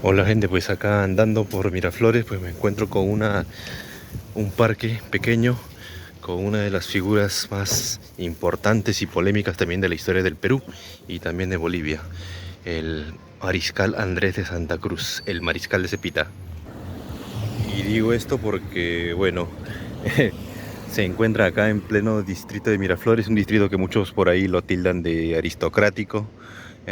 Hola gente, pues acá andando por Miraflores pues me encuentro con un parque pequeño con una de las figuras más importantes y polémicas también de la historia del Perú y también de Bolivia, el mariscal Andrés de Santa Cruz, el mariscal de Cepita. Y digo esto porque, bueno, se encuentra acá en pleno distrito de Miraflores, un distrito que muchos por ahí lo tildan de aristocrático,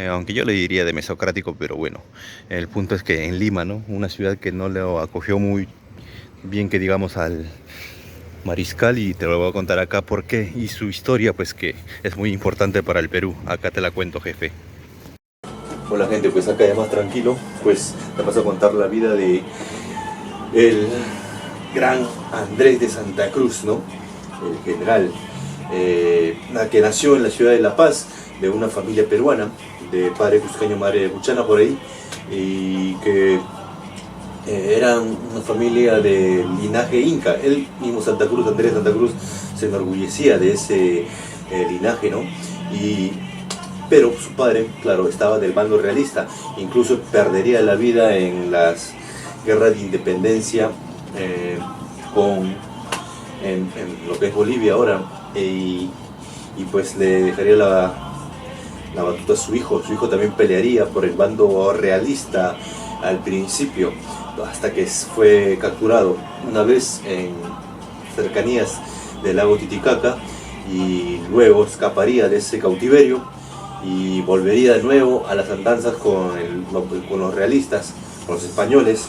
aunque yo le diría de mesocrático, pero bueno, el punto es que en Lima, ¿no? Una ciudad que no lo acogió muy bien, que digamos, al mariscal, y te lo voy a contar acá por qué, y su historia, pues que es muy importante para el Perú. Acá te la cuento, jefe. Hola gente, pues acá ya más tranquilo, pues te paso a contar la vida de el gran Andrés de Santa Cruz, ¿no? El general, que nació en la ciudad de La Paz, de una familia peruana, de padre cusqueño, madre buchana por ahí, y que era una familia de linaje inca. Él mismo, Santa Cruz, Andrés de Santa Cruz, se enorgullecía de ese linaje, ¿no? Pero su padre, claro, estaba del bando realista, incluso perdería la vida en las guerras de independencia con, en lo que es Bolivia ahora, y pues le dejaría la batuta a su hijo. Su hijo también pelearía por el bando realista al principio, hasta que fue capturado una vez en cercanías del lago Titicaca, y luego escaparía de ese cautiverio y volvería de nuevo a las andanzas con los realistas, con los españoles,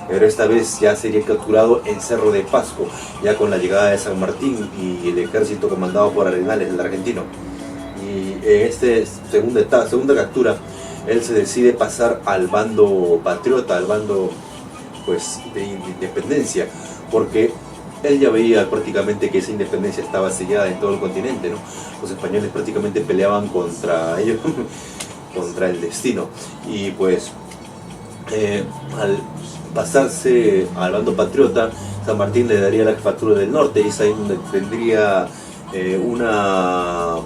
pero esta vez ya sería capturado en Cerro de Pasco, ya con la llegada de San Martín y el ejército comandado por Arenales, el argentino. Y en esta segunda captura, él se decide pasar al bando patriota, al bando pues de independencia, porque él ya veía prácticamente que esa independencia estaba sellada en todo el continente, ¿no? Los españoles prácticamente peleaban contra ellos, contra el destino, y pues al pasarse al bando patriota, San Martín le daría la jefatura del norte, y es ahí donde tendría una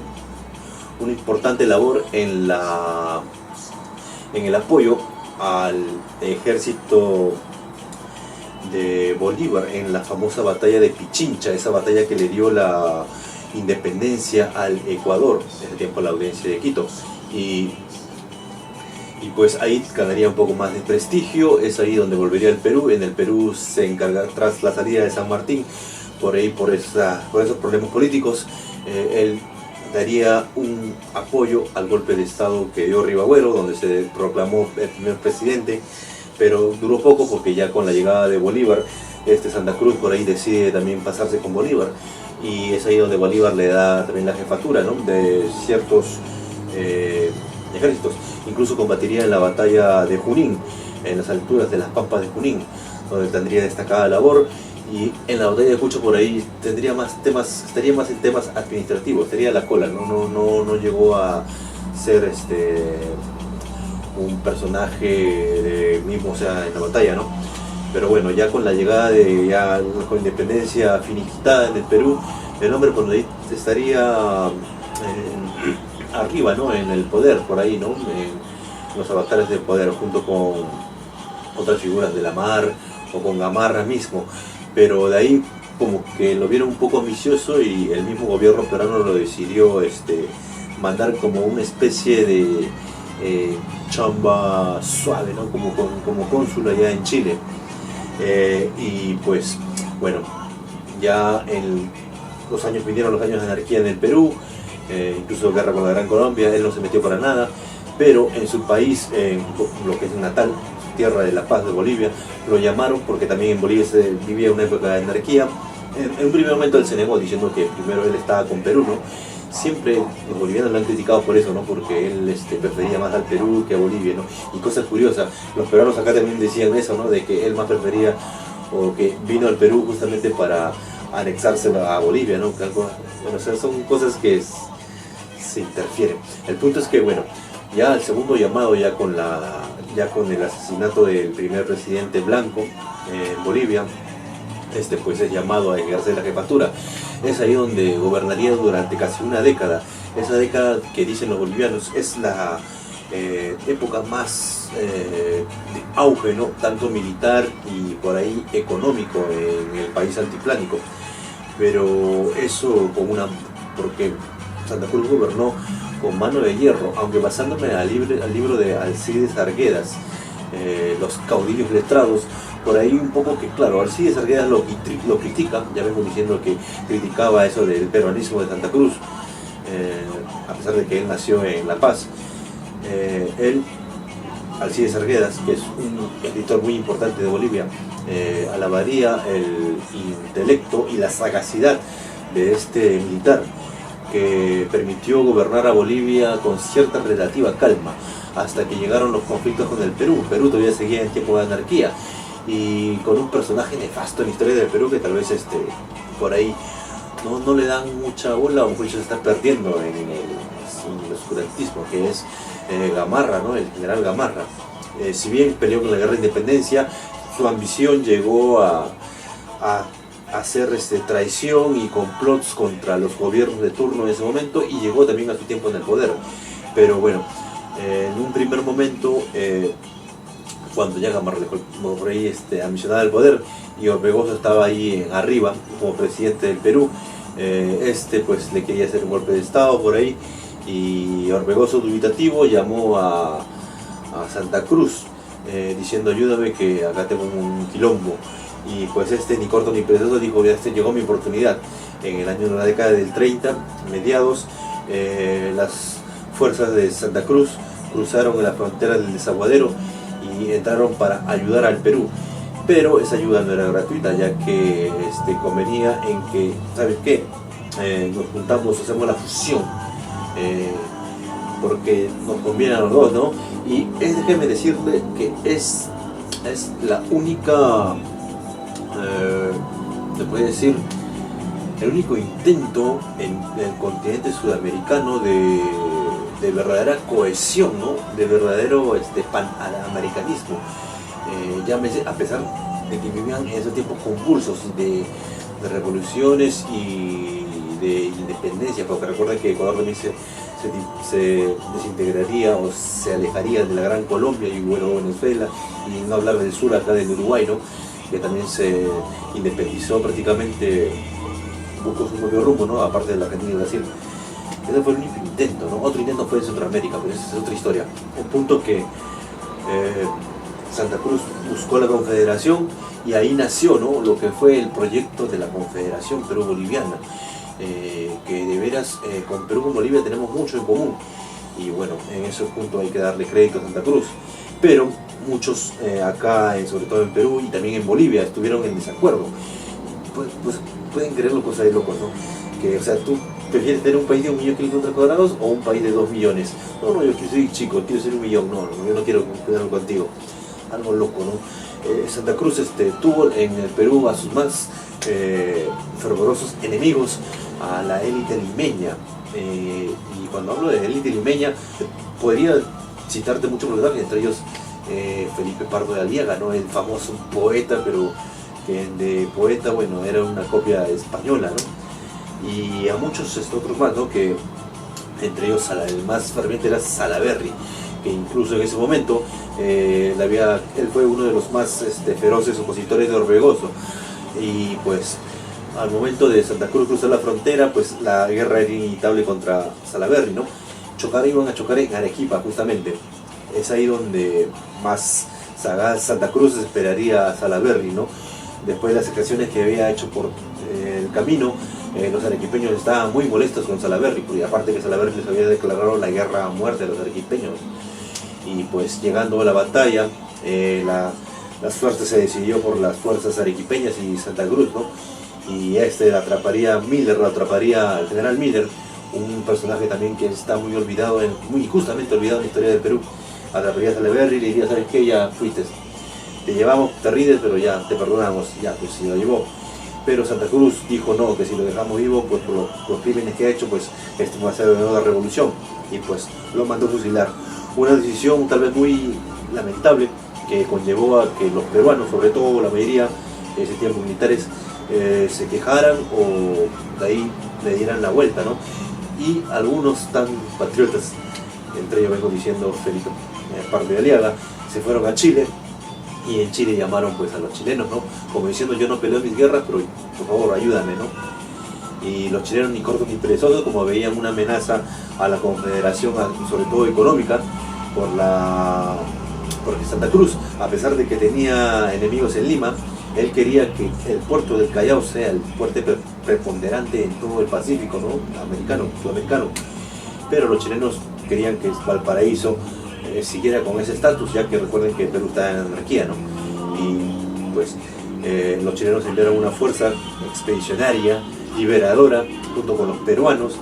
importante labor en el apoyo al ejército de Bolívar en la famosa batalla de Pichincha, esa batalla que le dio la independencia al Ecuador, en ese tiempo la audiencia de Quito. Y pues ahí ganaría un poco más de prestigio. Es ahí donde volvería al Perú. En el Perú se encarga, tras la salida de San Martín, por esos problemas políticos, él daría un apoyo al golpe de estado que dio Rivagüero, donde se proclamó el primer presidente, pero duró poco porque ya con la llegada de Bolívar, Santa Cruz por ahí decide también pasarse con Bolívar, y es ahí donde Bolívar le da también la jefatura, ¿no?, de ciertos ejércitos. Incluso combatiría en la batalla de Junín, en las alturas de las Pampas de Junín, donde tendría destacada labor. Y en la batalla de Cucho por ahí estaría más en temas administrativos, estaría a la cola, no llegó a ser un personaje mismo, o sea, en la batalla, ¿no? Pero bueno, ya con la llegada con independencia finiquitada en el Perú, el hombre por ahí estaría arriba, ¿no?, en el poder, por ahí, ¿no?, en los avatares del poder, junto con otras figuras de la mar o con Gamarra mismo. Pero de ahí como que lo vieron un poco ambicioso, y el mismo gobierno peruano lo decidió mandar como una especie de chamba suave, ¿no?, como cónsul allá en Chile. Y pues bueno, ya vinieron los años de anarquía en el Perú, incluso guerra con la Gran Colombia. Él no se metió para nada, pero en su país, en lo que es natal, tierra de La Paz, de Bolivia, lo llamaron porque también en Bolivia se vivía una época de anarquía. En un primer momento él se negó, diciendo que primero él estaba con Perú, ¿no? Siempre los bolivianos lo han criticado por eso, ¿no?, porque él prefería más al Perú que a Bolivia, ¿no? Y cosa curiosa, los peruanos acá también decían eso, ¿no?, de que él más prefería, o que vino al Perú justamente para anexarse a Bolivia, ¿no? Bueno, o sea, son cosas que se interfieren. El punto es que, bueno, ya el segundo llamado, ya con el asesinato del primer presidente blanco en Bolivia, pues es llamado a ejercer la jefatura. Es ahí donde gobernaría durante casi una década. Esa década que dicen los bolivianos es la época más de auge, ¿no? Tanto militar y por ahí económico en el país altiplánico. Pero eso porque Santa Cruz gobernó con mano de hierro, aunque basándome al libro de Alcides Arguedas, Los caudillos letrados, por ahí un poco que, claro, Alcides Arguedas lo critica, ya vengo diciendo que criticaba eso del peruanismo de Santa Cruz, a pesar de que él nació en La Paz. Alcides Arguedas, que es un escritor muy importante de Bolivia, alabaría el intelecto y la sagacidad de este militar que permitió gobernar a Bolivia con cierta relativa calma hasta que llegaron los conflictos con el Perú. Perú todavía seguía en tiempo de anarquía y con un personaje nefasto en la historia del Perú que tal vez por ahí no le dan mucha bola, o mucho se está perdiendo en el oscurantismo, que es Gamarra, ¿no? El general Gamarra. Si bien peleó con la guerra de independencia, su ambición llegó a hacer traición y complots contra los gobiernos de turno en ese momento, y llegó también a su tiempo en el poder. Pero bueno, en un primer momento, cuando ya Gamarra dejó el rey ambicionado al poder y Orbegoso estaba ahí arriba como presidente del Perú, pues le quería hacer un golpe de estado por ahí, y Orbegoso, dubitativo, llamó a Santa Cruz diciendo: ayúdame que acá tengo un quilombo. Y pues ni corto ni perezoso dijo: ya llegó mi oportunidad. En la década del 30, mediados, las fuerzas de Santa Cruz cruzaron la frontera del Desaguadero y entraron para ayudar al Perú. Pero esa ayuda no era gratuita, ya que convenía en que, ¿sabes qué? Nos juntamos, hacemos la fusión, porque nos conviene a los dos, ¿no? Y déjeme decirle que es la única, se puede decir, el único intento en el continente sudamericano de verdadera cohesión, ¿no? De verdadero panamericanismo. Llámese, a pesar de que vivían en esos tiempos convulsos de revoluciones y de independencia, porque recuerden que Ecuador también se desintegraría o se alejaría de la Gran Colombia y bueno, Venezuela, y no hablar del sur acá del Uruguay, ¿no? Que también se independizó prácticamente, buscó su propio rumbo, ¿no? Aparte de la Argentina y Brasil. Ese fue el único intento, ¿no? Otro intento fue en Centroamérica, pero esa es otra historia. Un punto que Santa Cruz buscó la confederación y ahí nació, ¿no? Lo que fue el proyecto de la Confederación Perú-Boliviana, que de veras con Perú y Bolivia tenemos mucho en común, y bueno, en ese punto hay que darle crédito a Santa Cruz, pero muchos acá, sobre todo en Perú y también en Bolivia, estuvieron en desacuerdo. Pues pueden creerlo, cosas de locos, ¿no? Que, o sea, tú prefieres tener un país de 1 millón de kilómetros cuadrados o un país de 2 millones. No, yo soy chico, quiero ser 1 millón, no, yo no quiero quedarme contigo. Algo loco, ¿no? Santa Cruz tuvo en el Perú a sus más fervorosos enemigos, a la élite limeña, y cuando hablo de élite limeña podría citarte muchos personajes, entre ellos Felipe Pardo de Aliaga, ¿no? El famoso poeta, pero que de poeta, bueno, era una copia española, ¿no? Y a muchos otros más, ¿no? Que entre ellos el más ferviente era Salaverry, que incluso en ese momento él fue uno de los más feroces opositores de Orbegoso. Y pues al momento de Santa Cruz cruzar la frontera, pues la guerra era inevitable contra Salaverry, ¿no? Iban a chocar en Arequipa, justamente. Es ahí donde más sagaz Santa Cruz esperaría a Salaverry, ¿no? Después de las acciones que había hecho por el camino, los arequipeños estaban muy molestos con Salaverry, porque aparte que Salaverry les había declarado la guerra a muerte a los arequipeños. Y pues llegando a la batalla, la suerte se decidió por las fuerzas arequipeñas y Santa Cruz, ¿no? Y atraparía al general Miller, un personaje también que está muy olvidado, muy justamente olvidado en la historia del Perú. Atraparía a Salaverry y le diría: ¿sabes qué? Ya fuiste, te llevamos, te rindes, pero ya te perdonamos. Ya, pues si lo llevó. Pero Santa Cruz dijo no, que si lo dejamos vivo, pues por los crímenes que ha hecho, pues va a ser una nueva revolución, y pues lo mandó fusilar. Una decisión tal vez muy lamentable, que conllevó a que los peruanos, sobre todo la mayoría de ese tiempo militares, se quejaran o de ahí le dieran la vuelta, ¿no? Y algunos tan patriotas entre ellos vengo diciendo Felipe Pardo de Aliaga, se fueron a Chile, y en Chile llamaron pues a los chilenos, ¿no? Como diciendo, yo no peleo mis guerras, pero por favor ayúdame, ¿no? Y los chilenos ni cortos ni perezosos, como veían una amenaza a la Confederación, sobre todo económica, porque Santa Cruz, a pesar de que tenía enemigos en Lima, él quería que el puerto del Callao sea el puerto preponderante en todo el Pacífico, ¿no? Sudamericano. Pero los chilenos querían que Valparaíso siguiera con ese estatus, ya que recuerden que Perú está en anarquía, ¿no? Y pues los chilenos enviaron una fuerza expedicionaria, liberadora, junto con los peruanos,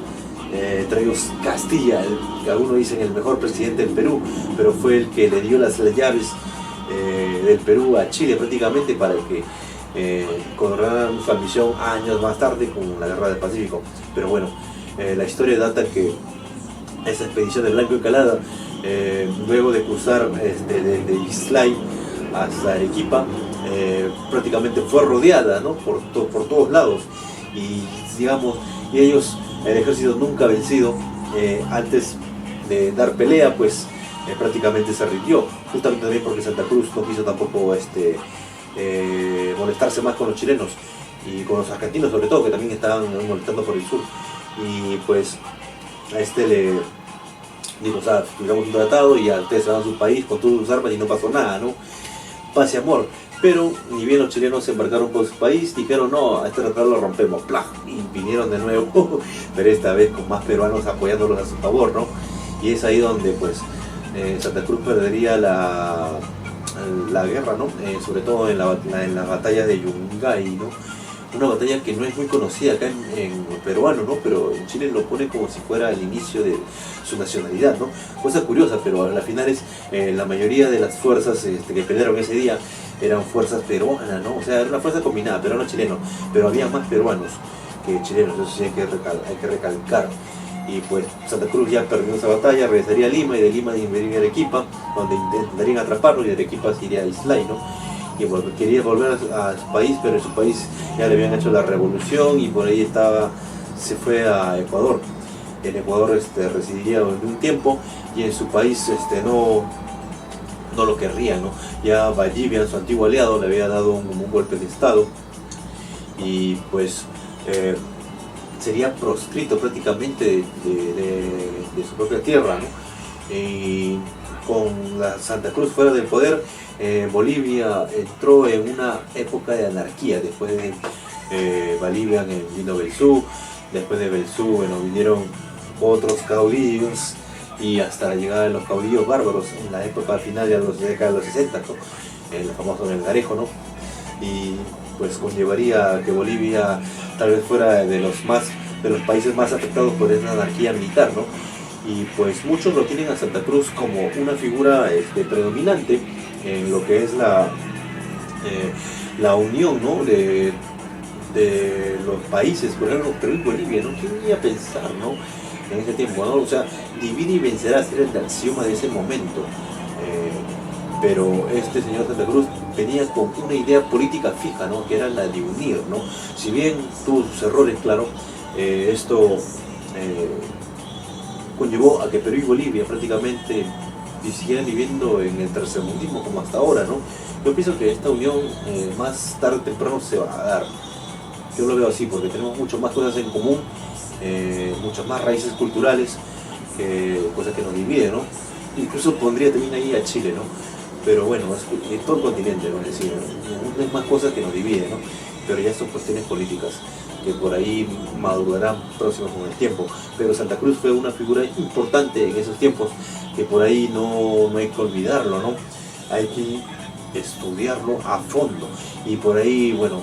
entre ellos Castilla, que algunos dicen el mejor presidente del Perú, pero fue el que le dio las llaves del Perú a Chile prácticamente para que coronaran su ambición años más tarde con la Guerra del Pacífico. Pero bueno, la historia data que esa expedición de Blanco Encalada, luego de cruzar de Islay hasta Arequipa, prácticamente fue rodeada, ¿no? por todos lados, y digamos, y ellos, el ejército nunca vencido, antes de dar pelea, pues prácticamente se rindió, justamente también porque Santa Cruz no quiso tampoco molestarse más con los chilenos y con los argentinos sobre todo, que también estaban molestando por el sur, y pues a le dijo, o sea, tuvimos un tratado y a ustedes se van a su país con todas sus armas y no pasó nada, ¿no? Paz y amor. Pero ni bien los chilenos se embarcaron por su país, dijeron, no, a este tratado lo rompemos, ¡plá! Y vinieron de nuevo, pero esta vez con más peruanos apoyándolos a su favor, ¿no? Y es ahí donde pues Santa Cruz perdería la guerra, ¿no? Sobre todo en la batalla de Yungay, ¿no? Una batalla que no es muy conocida acá en peruano, ¿no? Pero en Chile lo pone como si fuera el inicio de su nacionalidad, ¿no? Cosa curiosa, pero a la final la mayoría de las fuerzas que pelearon ese día eran fuerzas peruanas, ¿no? O sea, era una fuerza combinada, peruano-chileno, pero había más peruanos que chilenos, eso sí hay que recalcar. Y pues Santa Cruz ya perdió esa batalla, regresaría a Lima, y de Lima iría a Arequipa, donde intentarían atraparlo, y de Arequipa se iría a Islay, ¿no? Y quería volver a su país, pero en su país ya le habían hecho la revolución, y por ahí se fue a Ecuador. En Ecuador residiría un tiempo, y en su país no lo querría, ¿no? Ya Valdivia, su antiguo aliado, le había dado un golpe de estado, y pues sería proscrito prácticamente de su propia tierra, ¿no? Y con la Santa Cruz fuera del poder, Bolivia entró en una época de anarquía. Después de Bolivia vino Belzú, después de Belzú, bueno, vinieron otros caudillos, y hasta la llegada de los caudillos bárbaros en la época final de la década de los 60, ¿no? El famoso Melgarejo, ¿no? Y pues conllevaría a que Bolivia tal vez fuera de los países más afectados por esa anarquía militar, ¿no? Y pues muchos lo tienen a Santa Cruz como una figura predominante en lo que es la unión, ¿no? de los países, por ejemplo Perú y Bolivia, ¿no? ¿Quién iba a pensar, ¿no? En ese tiempo, ¿no? O sea, divide y vencerás era el axioma de ese momento. Pero este señor Santa Cruz venía con una idea política fija, ¿no? Que era la de unir, ¿no? Si bien tuvo sus errores, claro, esto conllevó a que Perú y Bolivia prácticamente siguieran viviendo en el tercermundismo como hasta ahora, ¿no? Yo pienso que esta unión más tarde o temprano se va a dar. Yo lo veo así, porque tenemos muchas más cosas en común, muchas más raíces culturales, cosas que nos dividen, ¿no? Incluso pondría también ahí a Chile, ¿no? Pero bueno, es todo el continente, ¿no? Es decir, hay más cosas que nos dividen, ¿no? Pero ya son cuestiones políticas que por ahí madurarán próximos con el tiempo. Pero Santa Cruz fue una figura importante en esos tiempos, que por ahí no hay que olvidarlo, ¿no? Hay que estudiarlo a fondo. Y por ahí, bueno,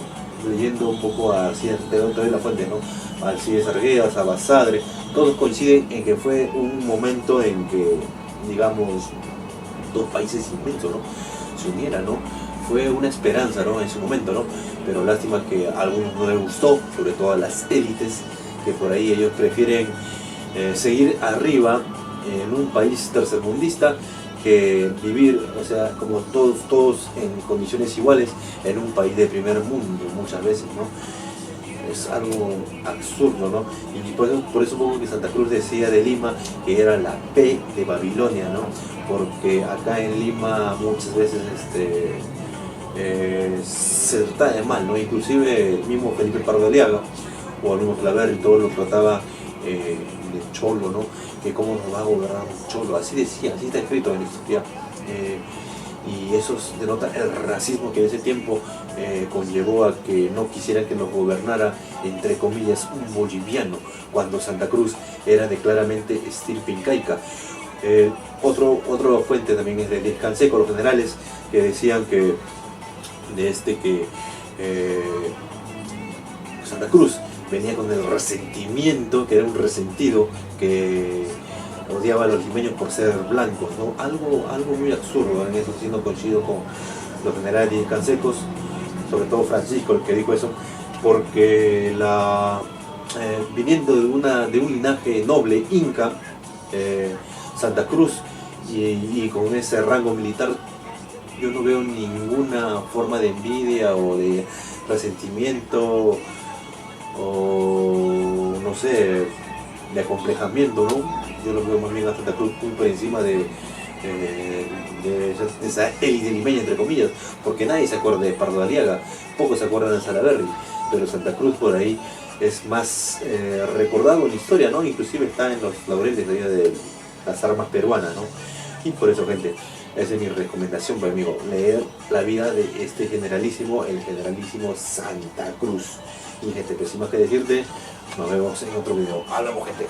leyendo un poco a Alcides, te doy la fuente, ¿no? Alcides Arguedas, a Basadre, todos coinciden en que fue un momento en que, digamos, dos países inmensos, ¿no? Se unieran, ¿no? Fue una esperanza, ¿no? En su momento, ¿no? Pero lástima que a algunos no les gustó, sobre todo a las élites, que por ahí ellos prefieren seguir arriba en un país tercermundista que vivir, o sea, como todos en condiciones iguales en un país de primer mundo muchas veces, ¿no? es algo absurdo, ¿no? Y por eso pongo que Santa Cruz decía de Lima que era la P de Babilonia, ¿no? Porque acá en Lima muchas veces se trataba de mal, ¿no? Inclusive el mismo Felipe Pardo de Aliaga o el mismo Claver y todo lo trataba de cholo, ¿no? Que cómo nos va a gobernar un cholo, así decía, así está escrito en la historia. Y eso denota el racismo que en ese tiempo conllevó a que no quisieran que nos gobernara, entre comillas, un boliviano, cuando Santa Cruz era de claramente estirpe incaica. Otra fuente también es de Diez Canseco, los generales, que decían que Santa Cruz venía con el resentimiento, que era un resentido que odiaba a los limeños por ser blancos, ¿no? Algo muy absurdo en eso, si no coincido con los generales Diez Cansecos, sobre todo Francisco, el que dijo eso, porque viniendo de un linaje noble inca, Santa Cruz, y con ese rango militar, yo no veo ninguna forma de envidia o de resentimiento o no sé, de acomplejamiento, ¿no? Yo lo veo más bien a Santa Cruz muy por encima de esa élite limeña, entre comillas, porque nadie se acuerda de Pardo de Aliaga, pocos se acuerdan de Salaverry, pero Santa Cruz por ahí es más recordado en la historia, ¿no? Inclusive está en los laureles de las armas peruanas, ¿no? Y por eso, gente, esa es mi recomendación, pues, amigo, leer la vida de este generalísimo, el generalísimo Santa Cruz. Y gente, pues sin más que decirte, nos vemos en otro video. Hablamos, gente.